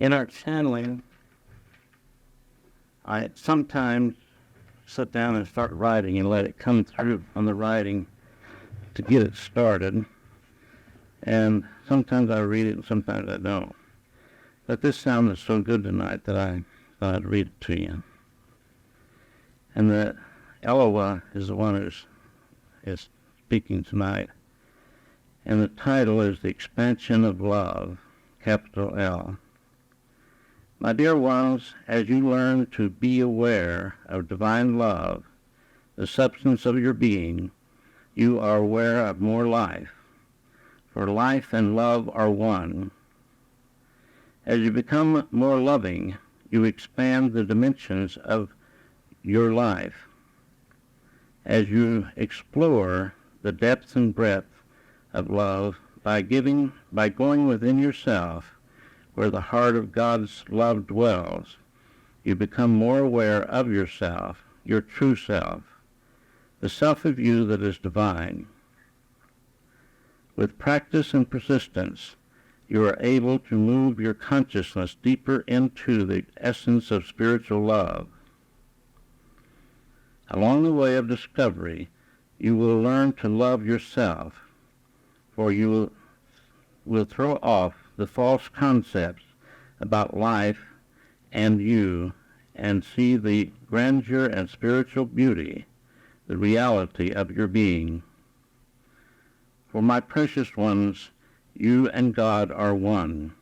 In our channeling, I sometimes sit down and start writing and let it come through on the writing to get it started. And sometimes I read it and sometimes I don't. But this sounded so good tonight that I thought I'd read it to you. And the Eloah is the one who is speaking tonight. And the title is The Expansion of Love, capital L. My dear ones, as you learn to be aware of divine love, the substance of your being, you are aware of more life, for life and love are one. As you become more loving, you expand the dimensions of your life. As you explore the depth and breadth of love by going within yourself, where the heart of God's love dwells, you become more aware of yourself, your true self, the self of you that is divine. With practice and persistence, you are able to move your consciousness deeper into the essence of spiritual love. Along the way of discovery, you will learn to love yourself, for you will throw off the false concepts about life and you and see the grandeur and spiritual beauty, the reality of your being. For my precious ones, you and God are one.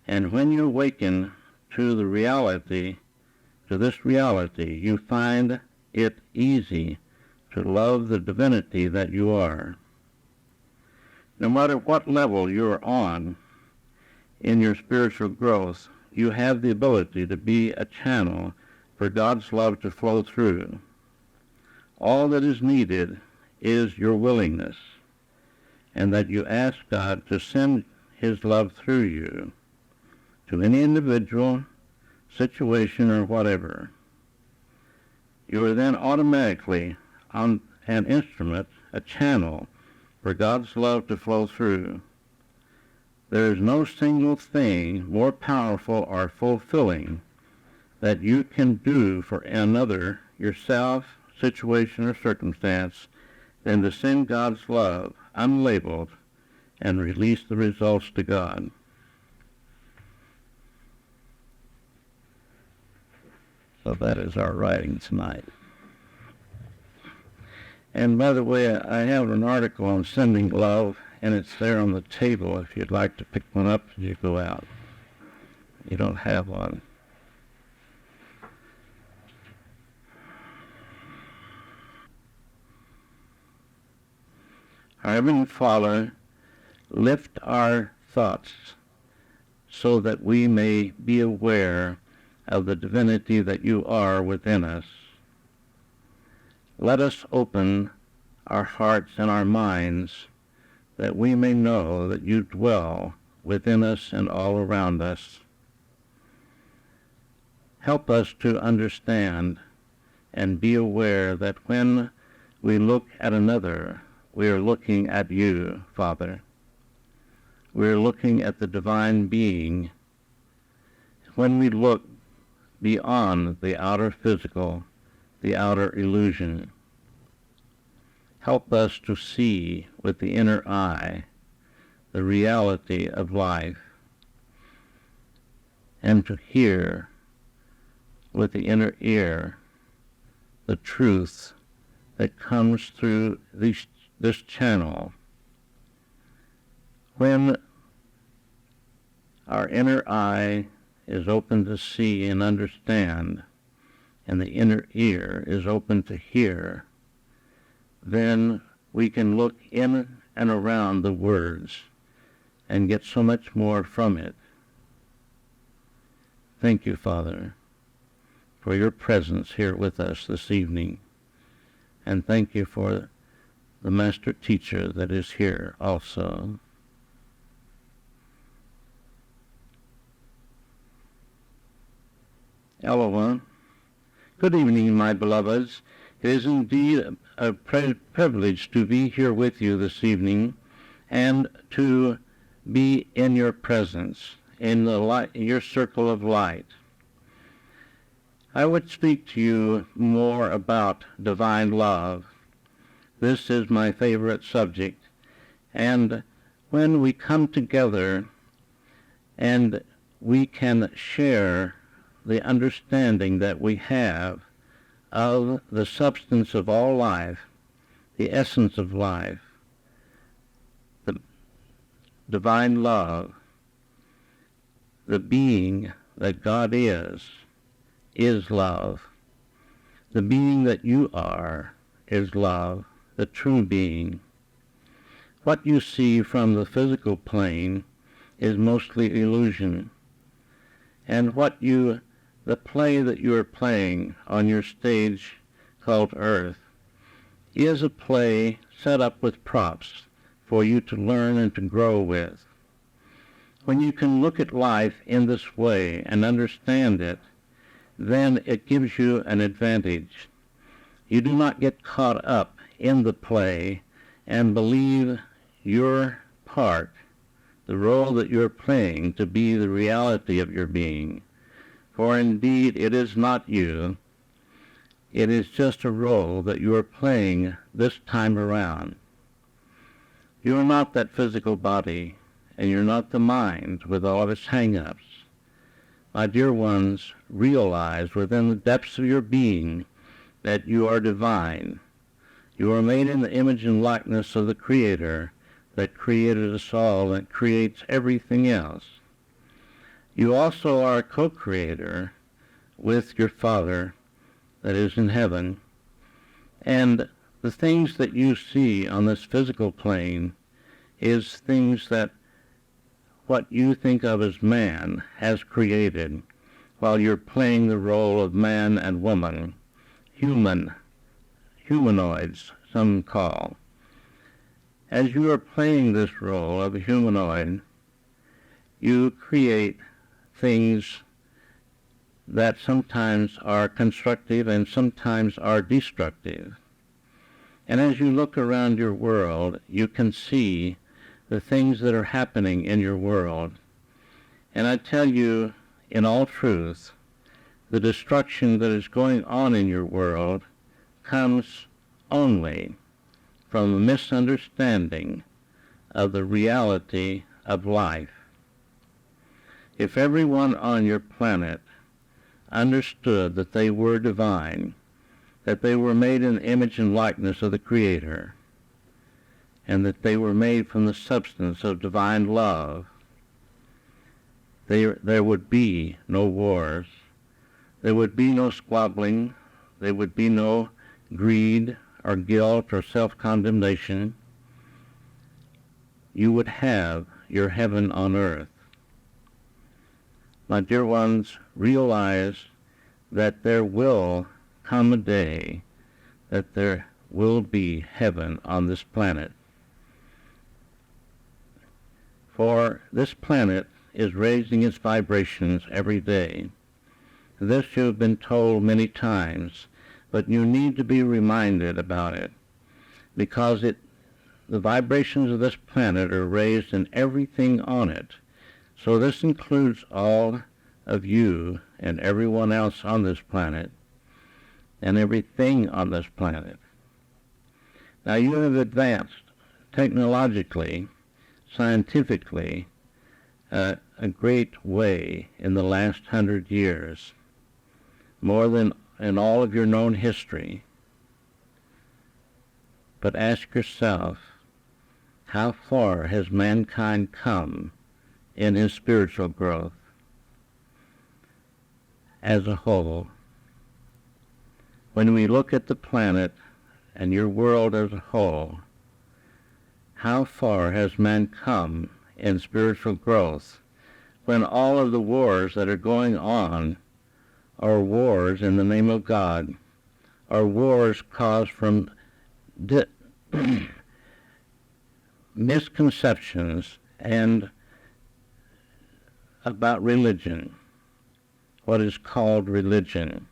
And when you awaken to this reality, you find it easy to love the divinity that you are. No matter what level you are on in your spiritual growth, you have the ability to be a channel for God's love to flow through. All that is needed is your willingness, and that you ask God to send his love through you to any individual, situation, or whatever. You are then automatically on an instrument, a channel, for God's love to flow through. There is no single thing more powerful or fulfilling that you can do for another, yourself, situation, or circumstance than to send God's love unlabeled and release the results to God. So that is our writing tonight. And by the way, I have an article on sending love, and it's there on the table if you'd like to pick one up as you go out. You don't have one. Our Heavenly Father, lift our thoughts so that we may be aware of the divinity that you are within us. Let us open our hearts and our minds that we may know that you dwell within us and all around us. Help us to understand and be aware that when we look at another, we are looking at you, Father. We are looking at the divine being. When we look beyond the outer physical, the outer illusion, help us to see with the inner eye the reality of life, and to hear with the inner ear the truth that comes through this channel. When our inner eye is open to see and understand, and the inner ear is open to hear, then we can look in and around the words and get so much more from it. Thank you, Father, for your presence here with us this evening, and thank you for the Master Teacher that is here also. Eloah. Good evening, my beloveds. It is indeed a privilege to be here with you this evening and to be in your presence in the light, in your circle of light. I would speak to you more about divine love. This is my favorite subject, and when we come together and we can share the understanding that we have of the substance of all life, the essence of life, the divine love, the being that God is love. The being that you are is love, the true being. What you see from the physical plane is mostly illusion. And the play that you are playing on your stage called Earth is a play set up with props for you to learn and to grow with. When you can look at life in this way and understand it, then it gives you an advantage. You do not get caught up in the play and believe your part, the role that you're playing, to be the reality of your being. For indeed it is not you. It is just a role that you are playing this time around. You are not that physical body, and you're not the mind with all of its hang-ups. My dear ones, realize within the depths of your being that you are divine. You are made in the image and likeness of the Creator that created us all, that creates everything else. You also are a co-creator with your Father that is in heaven, and the things that you see on this physical plane is things that what you think of as man has created, while you're playing the role of man and woman, humanoids, some call. As you are playing this role of a humanoid, you create things that sometimes are constructive and sometimes are destructive. And as you look around your world, you can see the things that are happening in your world. And I tell you, in all truth, the destruction that is going on in your world comes only from a misunderstanding of the reality of life. If everyone on your planet understood that they were divine, that they were made in the image and likeness of the Creator, and that they were made from the substance of divine love, there would be no wars, there would be no squabbling, there would be no greed or guilt or self-condemnation. You would have your heaven on earth. My dear ones, realize that there will come a day that there will be heaven on this planet. For this planet is raising its vibrations every day. This you have been told many times, but you need to be reminded about it, because the vibrations of this planet are raised in everything on it. So this includes all of you and everyone else on this planet and everything on this planet. Now you have advanced technologically, scientifically, a great way in the last 100 years, more than in all of your known history. But ask yourself, how far has mankind come in his spiritual growth as a whole? When we look at the planet and your world as a whole, how far has man come in spiritual growth when all of the wars that are going on are wars in the name of God, are wars caused from misconceptions and about religion, what is called religion.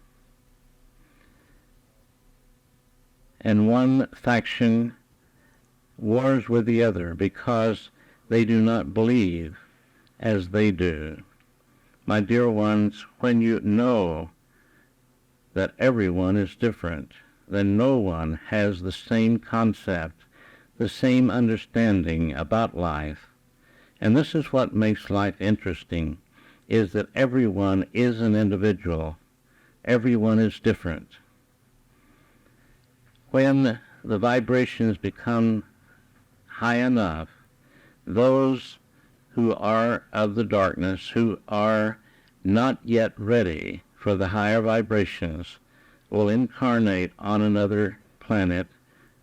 And one faction wars with the other because they do not believe as they do. My dear ones, when you know that everyone is different, then no one has the same concept, the same understanding about life. And this is what makes life interesting, is that everyone is an individual. Everyone is different. When the vibrations become high enough, those who are of the darkness, who are not yet ready for the higher vibrations, will incarnate on another planet,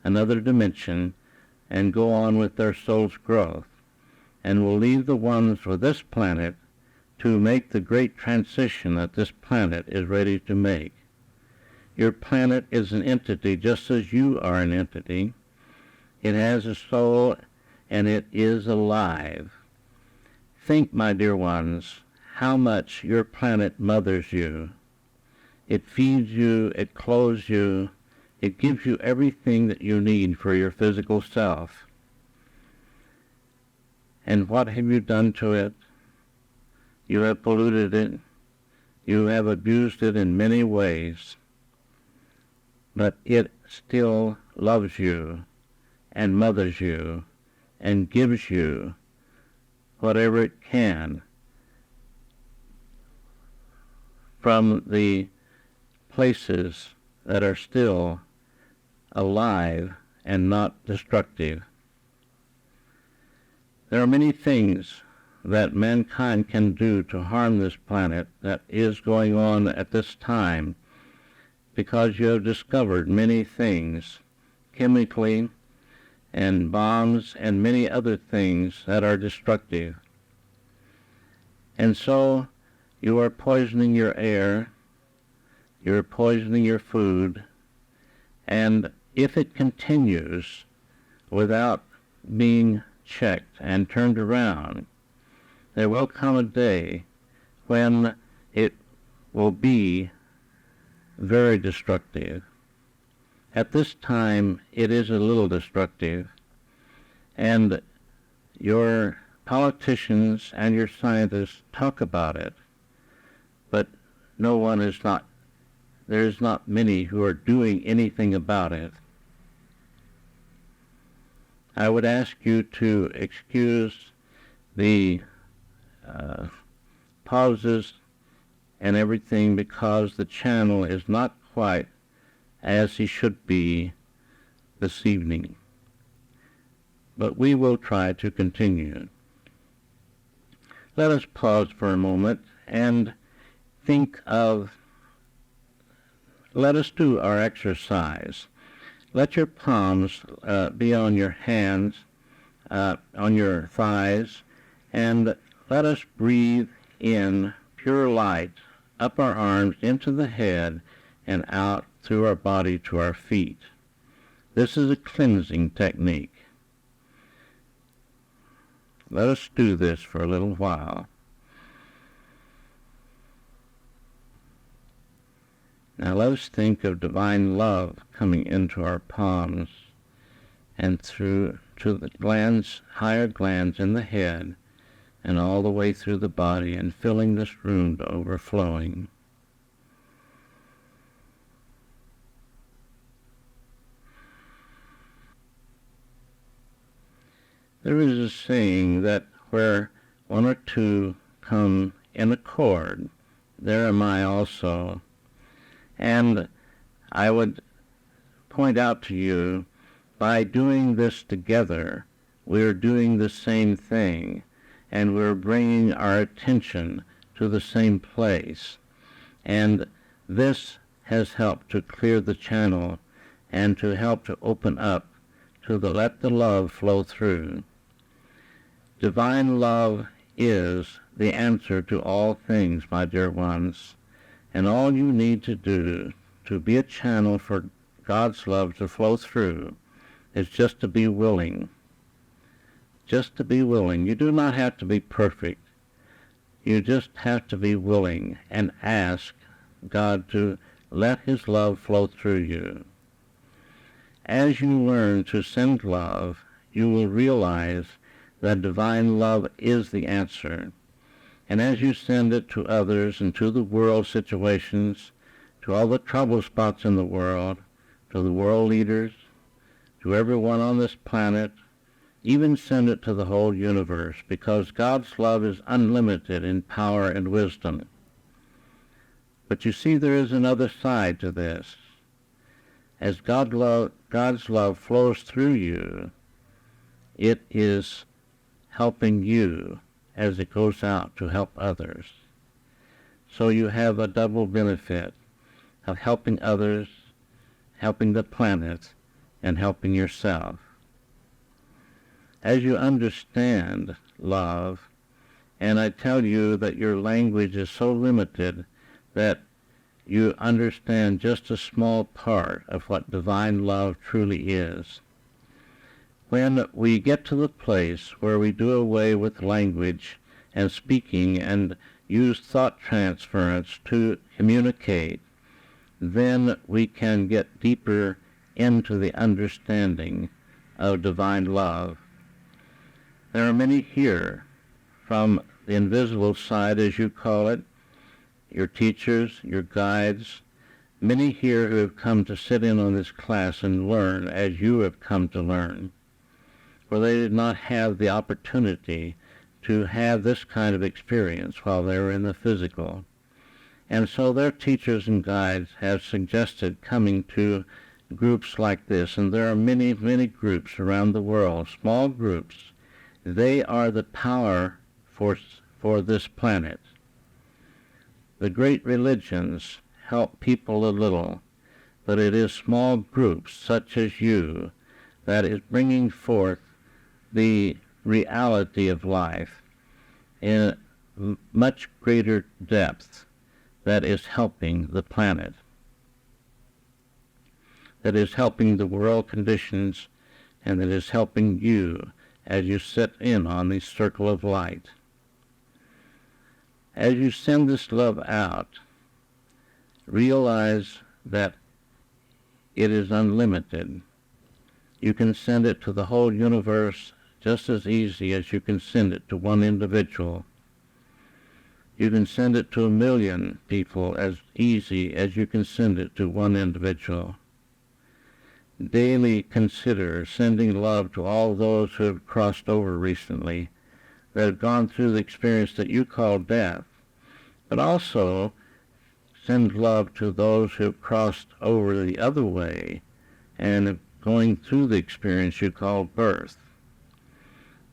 another dimension, and go on with their soul's growth, and will leave the ones for this planet to make the great transition that this planet is ready to make. Your planet is an entity just as you are an entity. It has a soul, and it is alive. Think, my dear ones, how much your planet mothers you. It feeds you, it clothes you, it gives you everything that you need for your physical self. And what have you done to it? You have polluted it. You have abused it in many ways. But it still loves you and mothers you and gives you whatever it can from the places that are still alive and not destructive. There are many things that mankind can do to harm this planet that is going on at this time, because you have discovered many things chemically and bombs and many other things that are destructive. And so you are poisoning your air, you're poisoning your food, and if it continues without being checked and turned around, there will come a day when it will be very destructive. At this time, it is a little destructive, and your politicians and your scientists talk about it, but there's not many who are doing anything about it. I would ask you to excuse the pauses and everything, because the channel is not quite as he should be this evening. But we will try to continue. Let us pause for a moment and let us do our exercise. Let your palms be on your hands, on your thighs, and let us breathe in pure light up our arms into the head and out through our body to our feet. This is a cleansing technique. Let us do this for a little while. Now let us think of divine love coming into our palms and through to the glands, higher glands in the head, and all the way through the body, and filling this room to overflowing. There is a saying that where one or two come in accord, there am I also. And I would point out to you, by doing this together, we're doing the same thing, and we're bringing our attention to the same place. And this has helped to clear the channel and to help to open up to let the love flow through. Divine love is the answer to all things, my dear ones, and all you need to do to be a channel for God's love to flow through is just to be willing. Just to be willing. You do not have to be perfect. You just have to be willing and ask God to let His love flow through you. As you learn to send love, you will realize that divine love is the answer, And as you send it to others and to the world situations, to all the trouble spots in the world, to the world leaders, to everyone on this planet, even send it to the whole universe, because God's love is unlimited in power and wisdom. But you see, there is another side to this. As God's love flows through you, it is helping you as it goes out to help others. So you have a double benefit of helping others, helping the planet, and helping yourself. As you understand love, and I tell you that your language is so limited that you understand just a small part of what divine love truly is. When we get to the place where we do away with language and speaking and use thought transference to communicate, then we can get deeper into the understanding of divine love. There are many here from the invisible side, as you call it, your teachers, your guides, many here who have come to sit in on this class and learn as you have come to learn, for they did not have the opportunity to have this kind of experience while they were in the physical. And so their teachers and guides have suggested coming to groups like this, and there are many, many groups around the world, small groups. They are the power for this planet. The great religions help people a little, but it is small groups such as you that is bringing forth the reality of life in much greater depth, that is helping the planet, that is helping the world conditions, and that is helping you as you sit in on the circle of light. As you send this love out, realize that it is unlimited. You can send it to the whole universe just as easy as you can send it to one individual. You can send it to 1,000,000 people as easy as you can send it to one individual. Daily consider sending love to all those who have crossed over recently, that have gone through the experience that you call death, but also send love to those who have crossed over the other way and are going through the experience you call birth.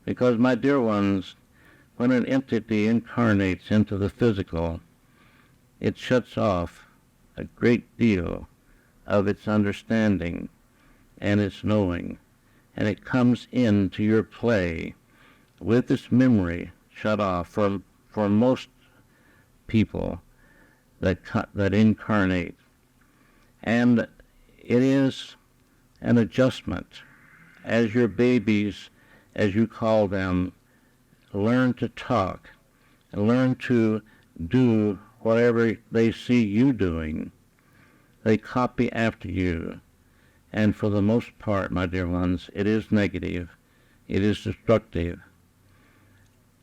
Because, my dear ones, when an entity incarnates into the physical, it shuts off a great deal of its understanding and its knowing, and it comes into your play with this memory shut off for most people that incarnate. And it is an adjustment. As your babies, as you call them, learn to talk, learn to do whatever they see you doing, they copy after you. And for the most part, my dear ones, it is negative, it is destructive.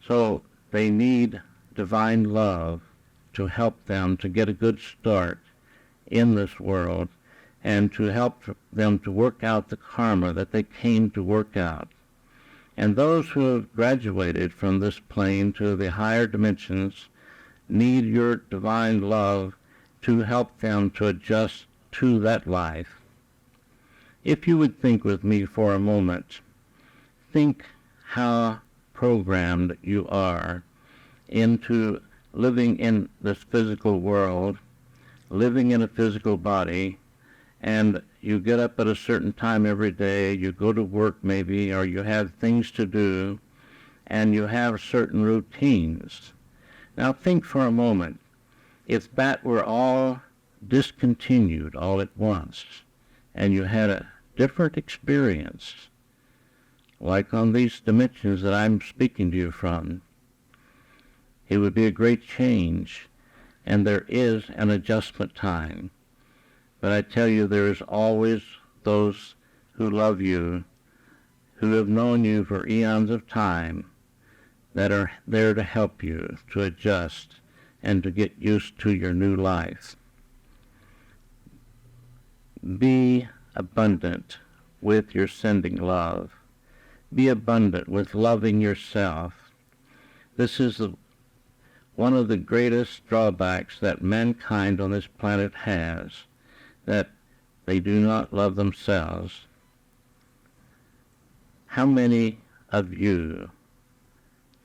So they need divine love to help them to get a good start in this world and to help them to work out the karma that they came to work out. And those who have graduated from this plane to the higher dimensions need your divine love to help them to adjust to that life. If you would think with me for a moment, think how programmed you are into living in this physical world, living in a physical body, and you get up at a certain time every day, you go to work maybe, or you have things to do, and you have certain routines. Now think for a moment, if that were all discontinued all at once, and you had a different experience, like on these dimensions that I'm speaking to you from, it would be a great change, and there is an adjustment time. But I tell you, there is always those who love you, who have known you for eons of time, that are there to help you to adjust and to get used to your new life. Be abundant with your sending love. Be abundant with loving yourself. This is one of the greatest drawbacks that mankind on this planet has, that they do not love themselves. How many of you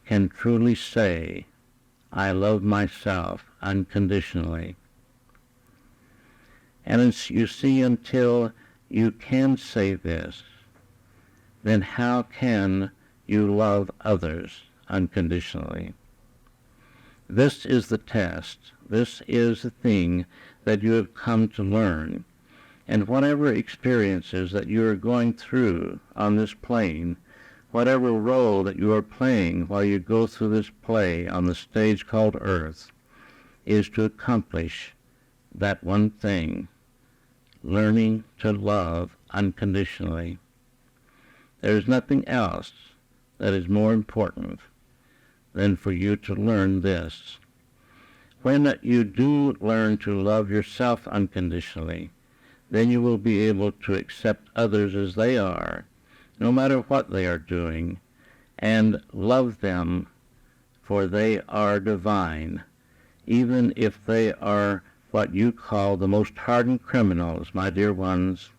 can truly say, I love myself unconditionally? And you see, until you can say this, then how can you love others unconditionally? This is the test. This is the thing that you have come to learn. And whatever experiences that you are going through on this plane, whatever role that you are playing while you go through this play on the stage called Earth, is to accomplish that one thing, learning to love unconditionally. There is nothing else that is more important than for you to learn this. When you do learn to love yourself unconditionally, then you will be able to accept others as they are, no matter what they are doing, and love them, for they are divine. Even if they are what you call the most hardened criminals, my dear ones,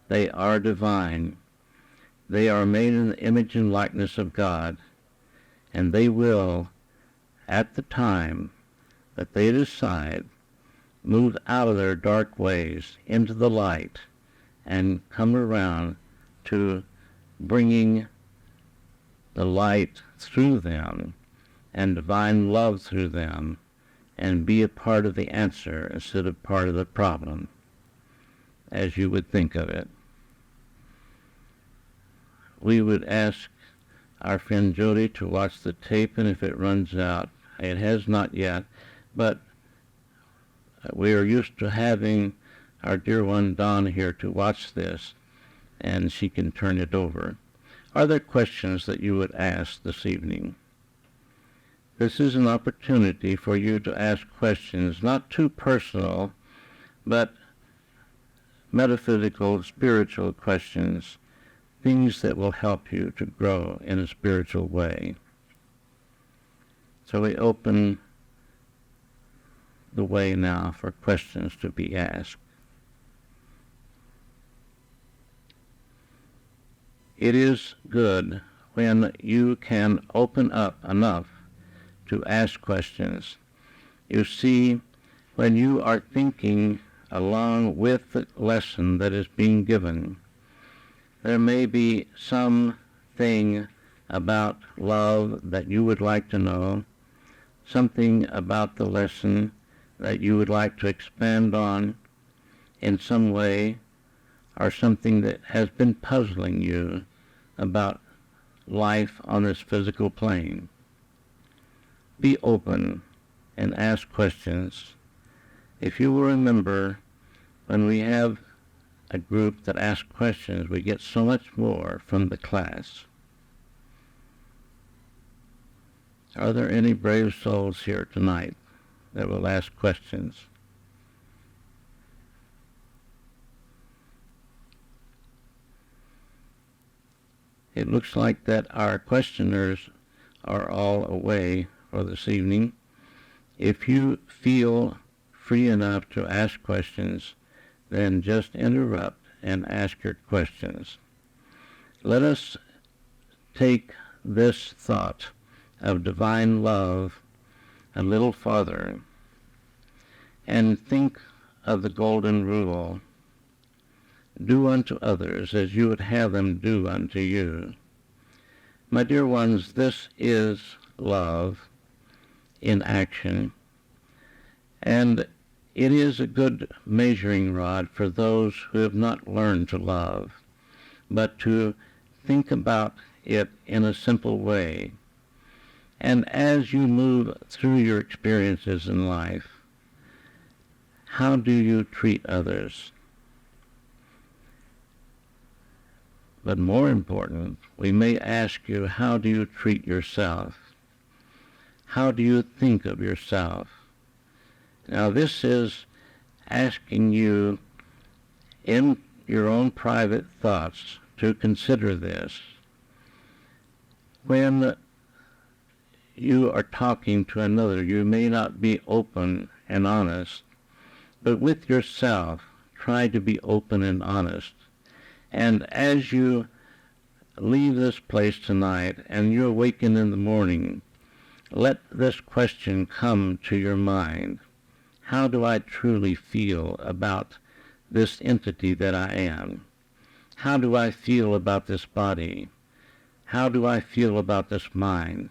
they are divine. They are made in the image and likeness of God, and they will, at the time that they decide, move out of their dark ways into the light and come around to bringing the light through them and divine love through them, and be a part of the answer instead of part of the problem, as you would think of it. We would ask our friend Jody to watch the tape, and if it runs out, it has not yet, but we are used to having our dear one Don here to watch this, and she can turn it over. Are there questions that you would ask this evening? This is an opportunity for you to ask questions, not too personal, but metaphysical, spiritual questions, things that will help you to grow in a spiritual way. So we open the way now for questions to be asked. It is good when you can open up enough to ask questions. You see, when you are thinking along with the lesson that is being given, there may be something about love that you would like to know, something about the lesson that you would like to expand on in some way, or something that has been puzzling you about life on this physical plane. Be open and ask questions. If you will remember, when we have a group that asks questions, we get so much more from the class. Are there any brave souls here tonight that will ask questions? It looks like that our questioners are all away for this evening. If you feel free enough to ask questions, then just interrupt and ask your questions. Let us take this thought of divine love a little farther and think of the golden rule. Do unto others as you would have them do unto you. My dear ones, this is love in action, and it is a good measuring rod for those who have not learned to love, but to think about it in a simple way. And as you move through your experiences in life, how do you treat others? But more important, we may ask you, how do you treat yourself? How do you think of yourself? Now this is asking you in your own private thoughts to consider this. When you are talking to another, you may not be open and honest, but with yourself, try to be open and honest. And as you leave this place tonight and you awaken in the morning, let this question come to your mind. How do I truly feel about this entity that I am? How do I feel about this body? How do I feel about this mind?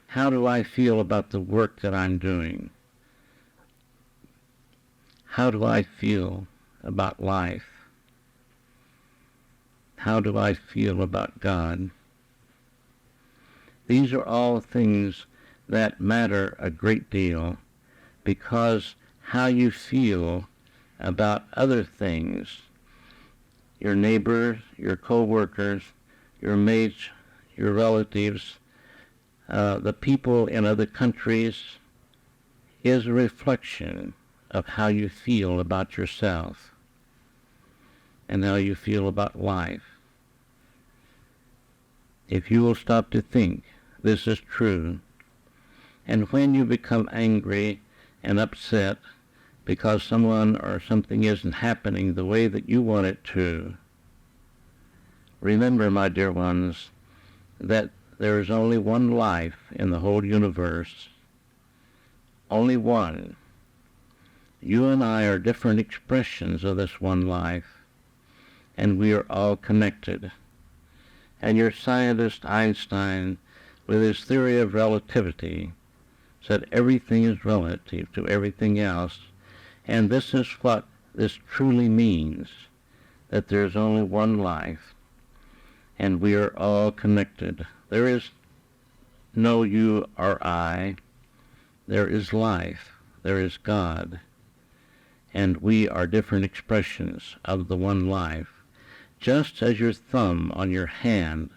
How do I feel about the work that I'm doing? How do I feel about life? How do I feel about God? These are all things that matter a great deal, because how you feel about other things, your neighbors, your co-workers, your mates, your relatives, the people in other countries, is a reflection of how you feel about yourself and how you feel about life. If you will stop to think, this is true. And when you become angry and upset because someone or something isn't happening the way that you want it to, remember, my dear ones, that there is only one life in the whole universe. Only one. You and I are different expressions of this one life, and we are all connected. And your scientist Einstein, with his theory of relativity, said everything is relative to everything else, and this is what this truly means, that there is only one life, and we are all connected. There is no you or I. There is life. There is God. And we are different expressions of the one life. Just as your thumb on your hand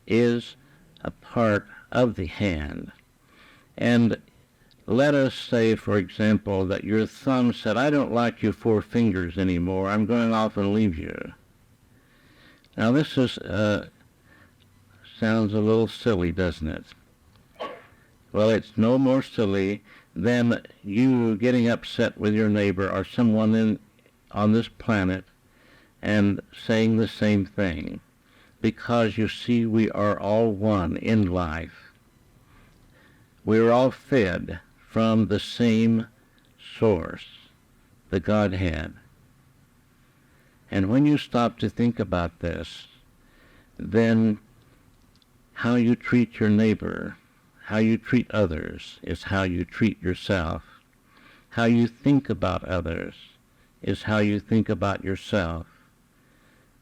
is a part of the hand. And let us say, for example, that your thumb said, I don't like you four fingers anymore. I'm going off and leave you. Now this is sounds a little silly, doesn't it? Well, it's no more silly than you getting upset with your neighbor or someone on this planet and saying the same thing. Because you see, we are all one in life. We are all fed from the same source, the Godhead. And when you stop to think about this, then how you treat your neighbor, how you treat others, is how you treat yourself. How you think about others is how you think about yourself.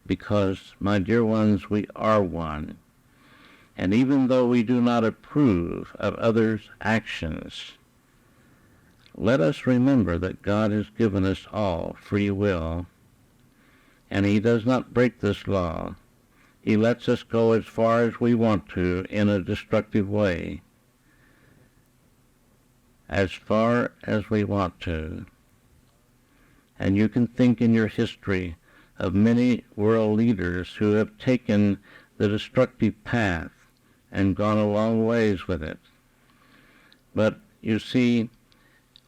Because, my dear ones, we are one. And even though we do not approve of others' actions, let us remember that God has given us all free will, and He does not break this law. He lets us go as far as we want to in a destructive way, as far as we want to. And you can think in your history of many world leaders who have taken the destructive path and gone a long ways with it. But you see,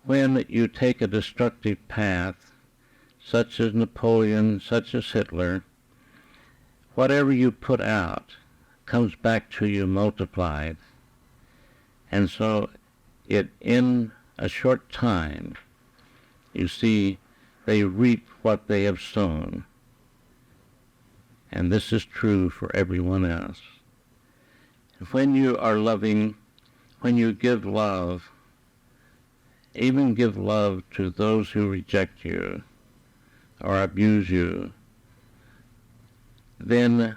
when you take a destructive path, such as Napoleon, such as Hitler, whatever you put out comes back to you multiplied. And so in a short time, you see, they reap what they have sown. And this is true for everyone else. When you are loving, when you give love, even give love to those who reject you or abuse you, then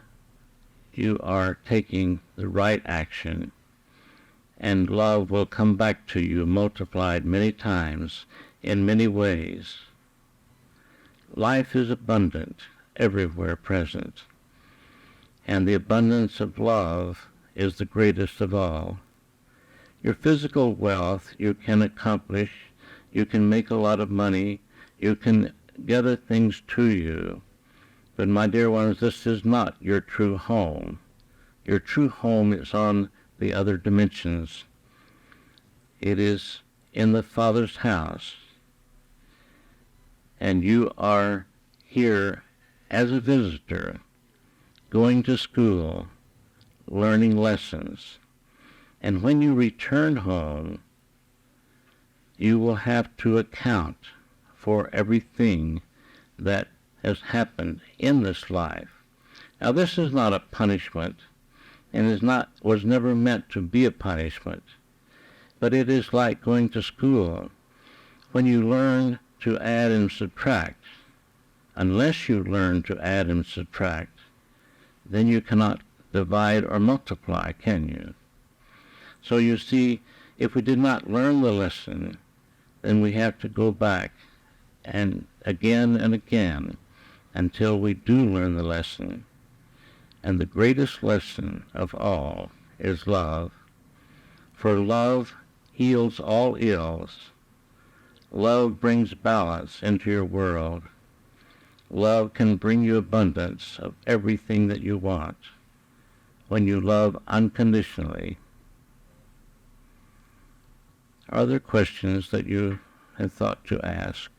you are taking the right action, and love will come back to you multiplied many times in many ways. Life is abundant, everywhere present, and the abundance of love is the greatest of all. Your physical wealth you can accomplish, you can make a lot of money, you can gather things to you. But my dear ones, this is not your true home. Your true home is on the other dimensions. It is in the Father's house. And you are here as a visitor, going to school, learning lessons. And when you return home, you will have to account for everything that has happened in this life. Now, this is not a punishment, and was never meant to be a punishment, but it is like going to school. When you learn to add and subtract, unless you learn to add and subtract, then you cannot divide or multiply, can you? So you see, if we did not learn the lesson, then we have to go back and again until we do learn the lesson. And the greatest lesson of all is love. For love heals all ills. Love brings balance into your world. Love can bring you abundance of everything that you want when you love unconditionally. Are there questions that you have thought to ask?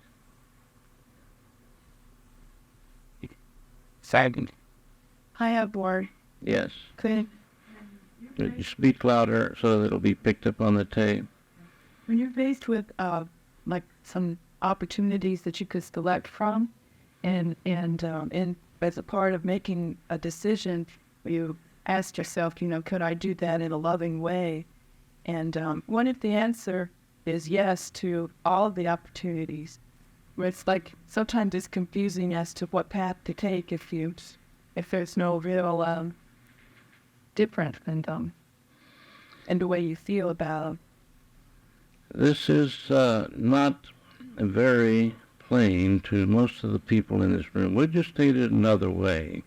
Second. I have one. Yes. Could You speak louder so that it'll be picked up on the tape. when you're faced with like some opportunities that you could select from, and as a part of making a decision, you ask yourself, could I do that in a loving way? And what if the answer is yes to all of the opportunities? Where it's like sometimes it's confusing as to what path to take if there's no real difference in the way you feel about it. This is not very plain to most of the people in this room. We'll just state it another way.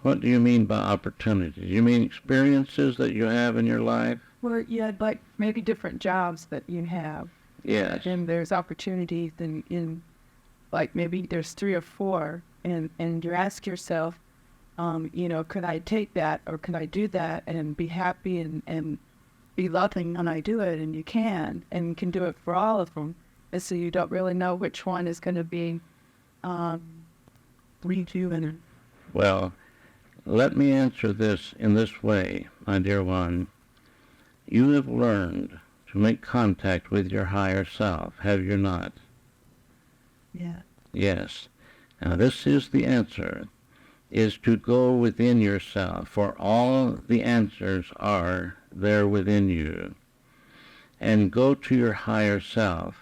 What do you mean by opportunities? You mean experiences that you have in your life? Well, yeah, like maybe different jobs that you have. Yes. And there's opportunities in like maybe there's 3 or 4, and you ask yourself, could I take that or could I do that and be happy and be loving when I do it? And you can do it for all of them. And so you don't really know which one is going to be rejuvenating. Well, let me answer this in this way, my dear one. You have learned to make contact with your higher self, have you not? Yeah. Yes. Now this is the answer, is to go within yourself, for all the answers are there within you. And go to your higher self,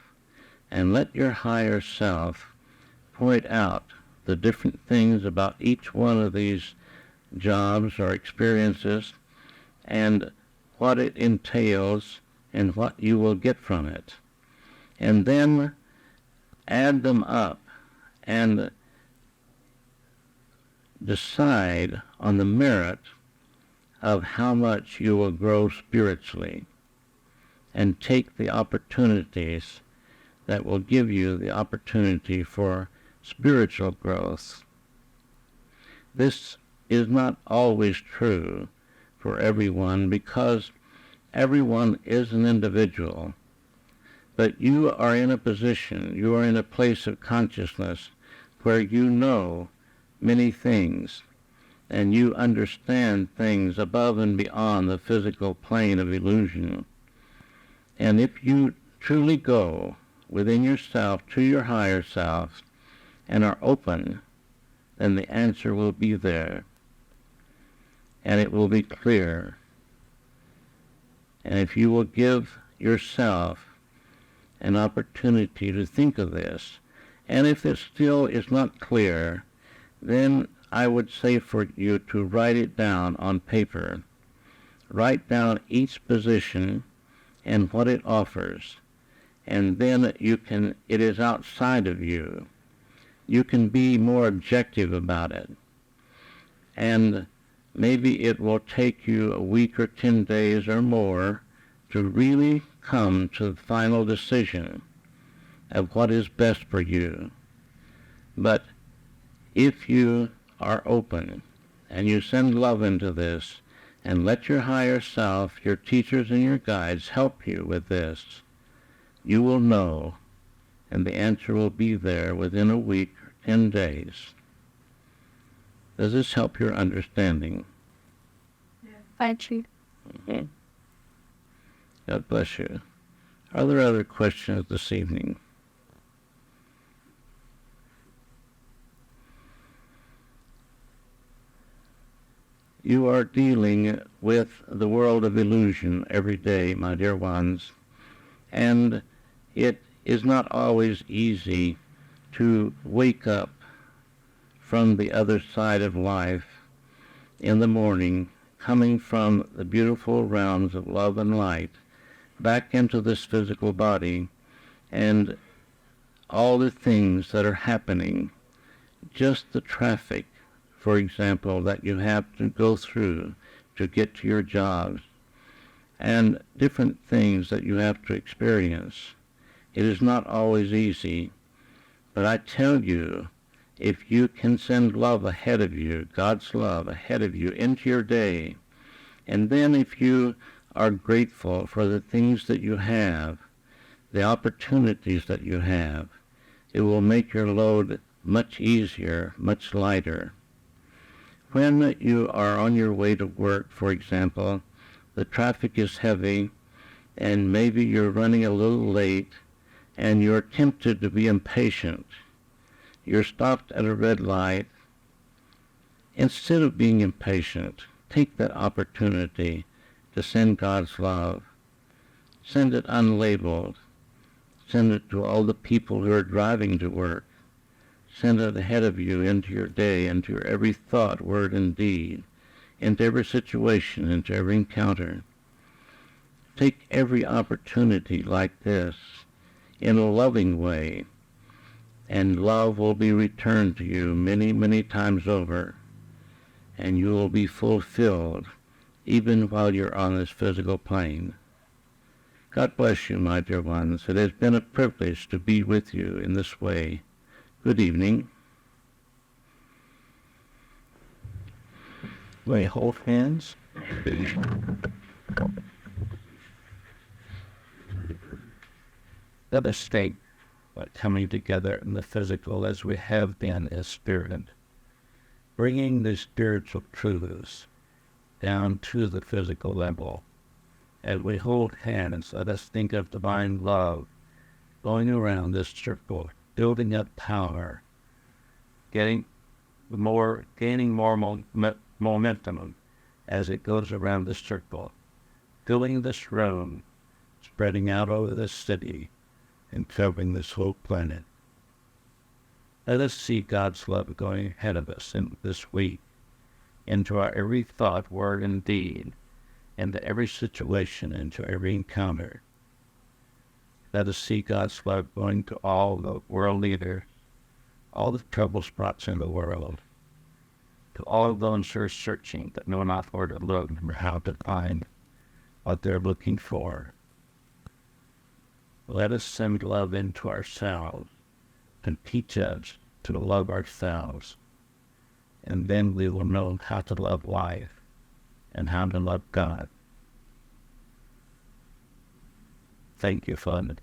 and let your higher self point out the different things about each one of these jobs or experiences, and what it entails and what you will get from it. And then add them up and decide on the merit of how much you will grow spiritually, and take the opportunities that will give you the opportunity for spiritual growth. This is not always true for everyone, because everyone is an individual. But you are in a position, you are in a place of consciousness where you know many things, and you understand things above and beyond the physical plane of illusion. And if you truly go within yourself to your higher self and are open, then the answer will be there, and it will be clear. And if you will give yourself an opportunity to think of this, and if it still is not clear, then I would say for you to write it down on paper. Write down each position and what it offers, and then it is outside of you. You can be more objective about it. And maybe it will take you a week or 10 days or more to really come to the final decision of what is best for you. But if you are open and you send love into this and let your higher self, your teachers and your guides help you with this, you will know, and the answer will be there within a week or 10 days. Does this help your understanding? Thank you. Mm-hmm. God bless you. Are there other questions this evening? You are dealing with the world of illusion every day, my dear ones, and it is not always easy to wake up from the other side of life in the morning, coming from the beautiful realms of love and light back into this physical body, and all the things that are happening, just the traffic, for example, that you have to go through to get to your jobs, and different things that you have to experience. It is not always easy, but I tell you, if you can send love ahead of you, God's love ahead of you into your day, and then if you are grateful for the things that you have, the opportunities that you have, it will make your load much easier, much lighter. When you are on your way to work, for example, the traffic is heavy, and maybe you're running a little late, and you're tempted to be impatient. You're stopped at a red light. Instead of being impatient, take that opportunity to send God's love. Send it unlabeled. Send it to all the people who are driving to work. Send it ahead of you into your day, into your every thought, word, and deed, into every situation, into every encounter. Take every opportunity like this in a loving way, and love will be returned to you many, many times over, and you will be fulfilled even while you're on this physical plane. God bless you, my dear ones. It has been a privilege to be with you in this way. Good evening. We hold hands. Let us state what coming together in the physical as we have been as spirit, bringing the spiritual truths down to the physical level. As we hold hands, let us think of divine love going around this circle, building up power, gaining more momentum as it goes around the circle, filling this room, spreading out over the city, and covering this whole planet. Let us see God's love going ahead of us in this week, into our every thought, word, and deed, into every situation, into every encounter. Let us see God's love going to all the world leaders, all the trouble spots in the world, to all of those who are searching that know not where to look or how to find what they're looking for. Let us send love into ourselves and teach us to love ourselves, and then we will know how to love life and how to love God. Thank you, Father.